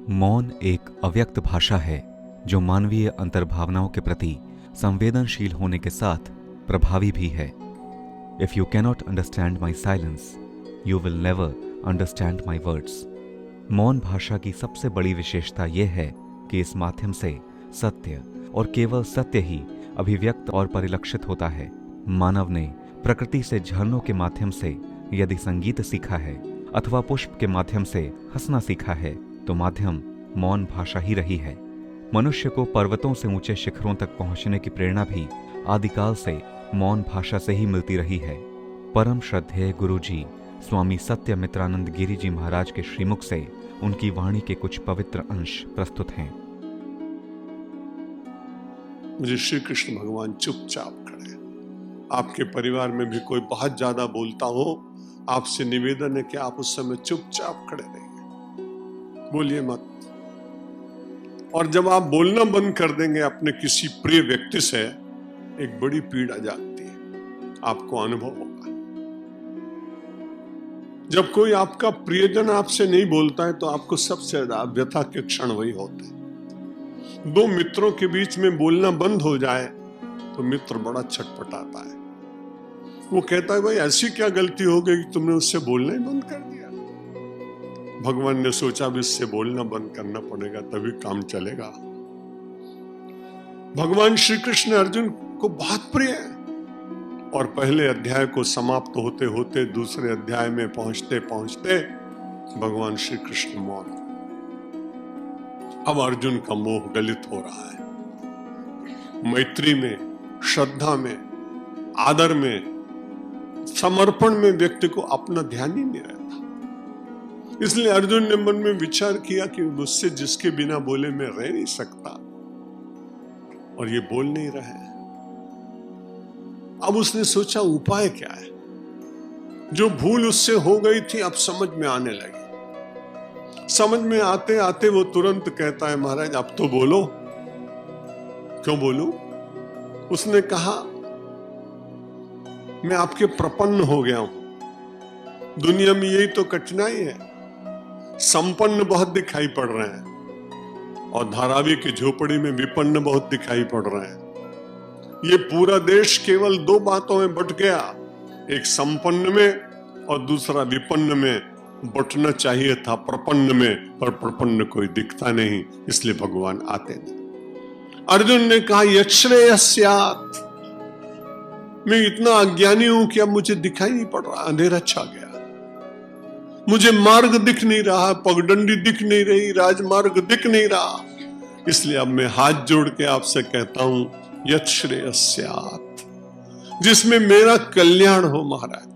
मौन एक अव्यक्त भाषा है जो मानवीय अंतर्भावनाओं के प्रति संवेदनशील होने के साथ प्रभावी भी है। If you cannot understand my silence, you will never understand my words. मौन भाषा की सबसे बड़ी विशेषता यह है कि इस माध्यम से सत्य और केवल सत्य ही अभिव्यक्त और परिलक्षित होता है। मानव ने प्रकृति से झरनों के माध्यम से यदि संगीत सीखा है अथवा पुष्प के माध्यम से हंसना सीखा है तो माध्यम मौन भाषा ही रही है। मनुष्य को पर्वतों से ऊंचे शिखरों तक पहुंचने की प्रेरणा भी आदिकाल से मौन भाषा से ही मिलती रही है। परम श्रद्धेय गुरुजी स्वामी सत्यमित्रानंद गिरी जी महाराज के श्रीमुख से उनकी वाणी के कुछ पवित्र अंश प्रस्तुत हैं। मुझे श्री कृष्ण भगवान चुपचाप खड़े। आपके परिवार में भी कोई बहुत ज्यादा बोलता हो, आपसे निवेदन है कि आप उस समय चुपचाप खड़े रहिए, बोलिए मत। और जब आप बोलना बंद कर देंगे अपने किसी प्रिय व्यक्ति से, एक बड़ी पीड़ा जागती है, आपको अनुभव होगा। जब कोई आपका प्रियजन आपसे नहीं बोलता है तो आपको सबसे ज्यादा व्यथा के क्षण वही होते हैं। दो मित्रों के बीच में बोलना बंद हो जाए तो मित्र बड़ा छटपटाता है। वो कहता है, भाई ऐसी क्या गलती हो गई कि तुमने उससे बोलना ही बंद कर दिया। भगवान ने सोचा भी इससे बोलना बंद करना पड़ेगा, तभी काम चलेगा। भगवान श्री कृष्ण अर्जुन को बहुत प्रिय है और पहले अध्याय को समाप्त होते होते दूसरे अध्याय में पहुंचते पहुंचते भगवान श्री कृष्ण मौन। अब अर्जुन का मोह गलित हो रहा है। मैत्री में, श्रद्धा में, आदर में, समर्पण में व्यक्ति को अपना ध्यान ही नहीं रहता। इसलिए अर्जुन ने मन में विचार किया कि मुझसे जिसके बिना बोले मैं रह नहीं सकता, और ये बोल नहीं रहे। अब उसने सोचा उपाय क्या है। जो भूल उससे हो गई थी अब समझ में आने लगी। समझ में आते आते वो तुरंत कहता है, महाराज अब तो बोलो। क्यों बोलूं? उसने कहा, मैं आपके प्रपन्न हो गया हूं। दुनिया में यही तो कठिनाई है। संपन्न बहुत दिखाई पड़ रहे हैं और धारावी की झोपड़ी में विपन्न बहुत दिखाई पड़ रहे हैं। ये पूरा देश केवल दो बातों में बट गया, एक संपन्न में और दूसरा विपन्न में। बटना चाहिए था प्रपन्न में, पर प्रपन्न कोई दिखता नहीं, इसलिए भगवान आते नहीं। अर्जुन ने कहा, यच्छ्रेयः स्यात्। मैं इतना अज्ञानी हूं कि अब मुझे दिखाई नहीं पड़ रहा, अंधेरा छा गया। मुझे मार्ग दिख नहीं रहा, पगडंडी दिख नहीं रही, राजमार्ग दिख नहीं रहा। इसलिए अब मैं हाथ जोड़ के आपसे कहता हूं, यच्छ्रेयः स्यात्, जिसमें मेरा कल्याण हो महाराज,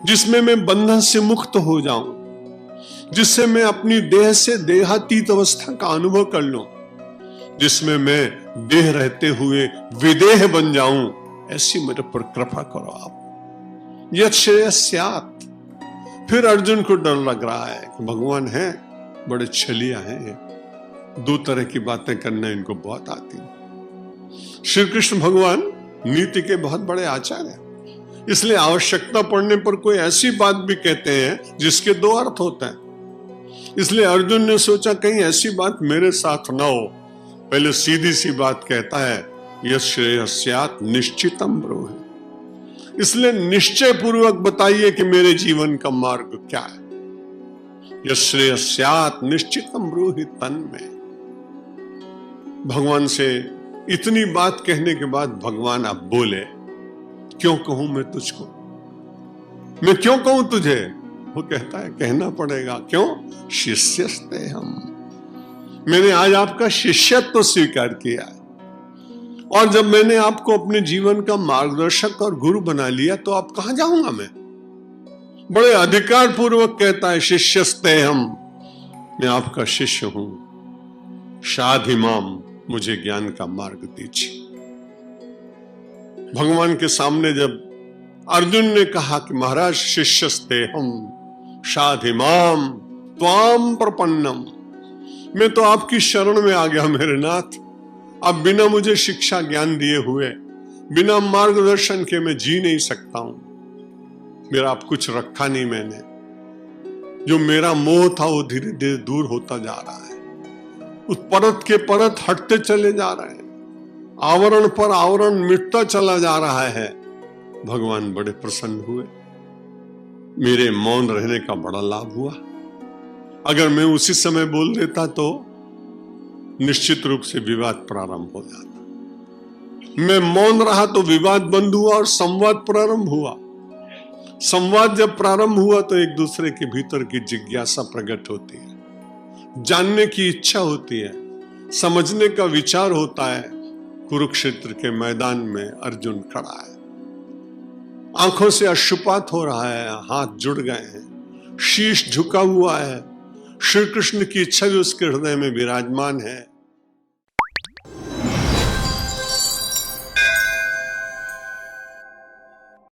जिसमें मैं बंधन से मुक्त हो जाऊं, जिससे मैं अपनी देह से देहातीत अवस्था का अनुभव कर लूं, जिसमें मैं देह रहते हुए विदेह बन जाऊं, ऐसी मेरे पर कृपा करो आप। यच्छ्रेयः स्यात्। फिर अर्जुन को डर लग रहा है कि भगवान है बड़े छलिया हैं, दो तरह की बातें करना इनको बहुत आती है। श्री कृष्ण भगवान नीति के बहुत बड़े आचार्य हैं, इसलिए आवश्यकता पड़ने पर कोई ऐसी बात भी कहते हैं जिसके दो अर्थ होते हैं। इसलिए अर्जुन ने सोचा कहीं ऐसी बात मेरे साथ ना हो, पहले सीधी सी बात कहता है, यच्छ्रेयः स्यात् निश्चितम् ब्रूहि। इसलिए निश्चय पूर्वक बताइए कि मेरे जीवन का मार्ग क्या है। यच्छ्रेयः स्यात् निश्चितम् ब्रूहि तन्मे। भगवान से इतनी बात कहने के बाद भगवान अब बोले, क्यों कहूं मैं तुझको, मैं क्यों कहूं तुझे? वो कहता है, कहना पड़ेगा। क्यों? शिष्यस्ते हम। मैंने आज आपका शिष्यत्व स्वीकार किया है, और जब मैंने आपको अपने जीवन का मार्गदर्शक और गुरु बना लिया तो अब कहां जाऊंगा मैं? बड़े अधिकार पूर्वक कहता है, शिष्यस्ते हम, मैं आपका शिष्य हूं। शाधिमाम, मुझे ज्ञान का मार्ग दीजिए। भगवान के सामने जब अर्जुन ने कहा कि महाराज शिष्यस्ते हम शाधिमाम त्वाम प्रपन्नम, मैं तो आपकी शरण में आ गया मेरे नाथ। अब बिना मुझे शिक्षा ज्ञान दिए हुए, बिना मार्गदर्शन के मैं जी नहीं सकता हूं। मेरा अब कुछ रखा नहीं मैंने। जो मेरा मोह था वो धीरे धीरे दूर होता जा रहा है। उस परत के परत हटते चले जा रहे हैं, आवरण पर आवरण मिटता चला जा रहा है। भगवान बड़े प्रसन्न हुए, मेरे मौन रहने का बड़ा लाभ हुआ। अगर मैं उसी समय बोल देता तो निश्चित रूप से विवाद प्रारंभ हो जाता। मैं मौन रहा तो विवाद बंद हुआ और संवाद प्रारंभ हुआ। संवाद जब प्रारंभ हुआ तो एक दूसरे के भीतर की जिज्ञासा प्रकट होती है, जानने की इच्छा होती है, समझने का विचार होता है। कुरुक्षेत्र के मैदान में अर्जुन खड़ा है, आंखों से अश्रुपात हो रहा है, हाथ जुड़ गए हैं, शीश झुका हुआ है। श्री कृष्ण की इच्छा भी उसके हृदय में विराजमान है।